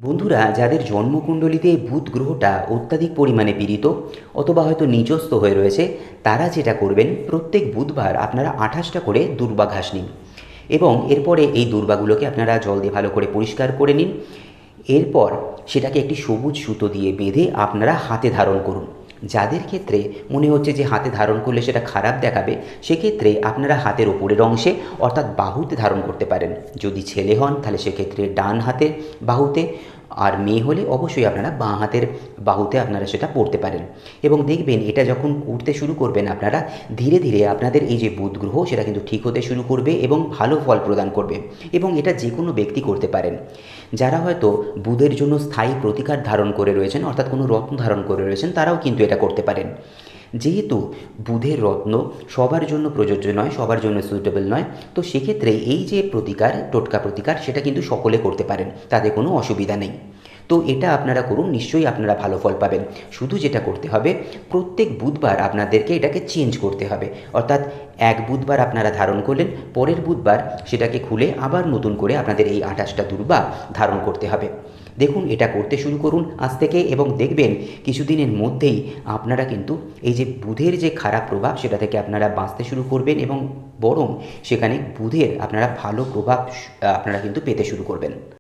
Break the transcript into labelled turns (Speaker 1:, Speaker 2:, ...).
Speaker 1: বন্ধুরা, যাদের জন্মকুণ্ডলিতে বুধ গ্রহটা অত্যাধিক পরিমাণে পীড়িত অথবা হয়তো নিচস্থ হয়ে রয়েছে, তারা যেটা করবেন, প্রত্যেক বুধবার আপনারা 28টা করে দূর্বা ঘাস নিন এবং এরপরে এই দূর্বাগুলোকে আপনারা জল দিয়ে ভালো করে পরিষ্কার করে নিন। এরপর সেটাকে একটি সবুজ সুতো দিয়ে বেঁধে আপনারা হাতে ধারণ করুন। যাদের ক্ষেত্রে মনে হচ্ছে যে হাতে ধারণ করলে সেটা খারাপ দেখাবে, সেক্ষেত্রে আপনারা হাতের ওপরের অংশে অর্থাৎ বাহুতে ধারণ করতে পারেন। যদি ছেলে হন তাহলে সেক্ষেত্রে ডান হাতের বাহুতে, আর মেয়ে হলে অবশ্যই আপনারা বাঁ হাতের বাহুতে আপনারা সেটা পরতে পারেন। এবং দেখবেন এটা যখন করতে শুরু করবেন আপনারা, ধীরে ধীরে আপনাদের এই যে বুধ গ্রহ সেটা কিন্তু ঠিক হতে শুরু করবে এবং ভালো ফল প্রদান করবে। এবং এটা যে কোনো ব্যক্তি করতে পারেন। যারা হয়তো বুধের জন্য স্থায়ী প্রতিকার ধারণ করে রয়েছেন, অর্থাৎ কোনো রত্ন ধারণ করে রয়েছেন, তারাও কিন্তু এটা করতে পারেন। যেহেতু বুধের রত্ন সবার জন্য প্রযোজ্য নয়, সবার জন্য সুইটেবল নয়, তো সেক্ষেত্রে এই যে প্রতিকার, টোটকা প্রতিকার, সেটা কিন্তু সকলে করতে পারেন, তাতে কোনো অসুবিধা নেই। তো এটা আপনারা করুন, নিশ্চয়ই আপনারা ভালো ফল পাবেন। শুধু যেটা করতে হবে, প্রত্যেক বুধবার আপনাদেরকে এটাকে চেঞ্জ করতে হবে। অর্থাৎ এক বুধবার আপনারা ধারণ করলেন, পরের বুধবার সেটাকে খুলে আবার নতুন করে আপনাদের এই 28টা দূর্বা ধারণ করতে হবে। দেখুন, এটা করতে শুরু করুন আজ থেকে এবং দেখবেন কিছুদিনের মধ্যেই আপনারা কিন্তু এই যে বুধের যে খারাপ প্রভাব সেটা থেকে আপনারা বাঁচতে শুরু করবেন এবং বরং সেখানে বুধের আপনারা ভালো প্রভাব আপনারা কিন্তু পেতে শুরু করবেন।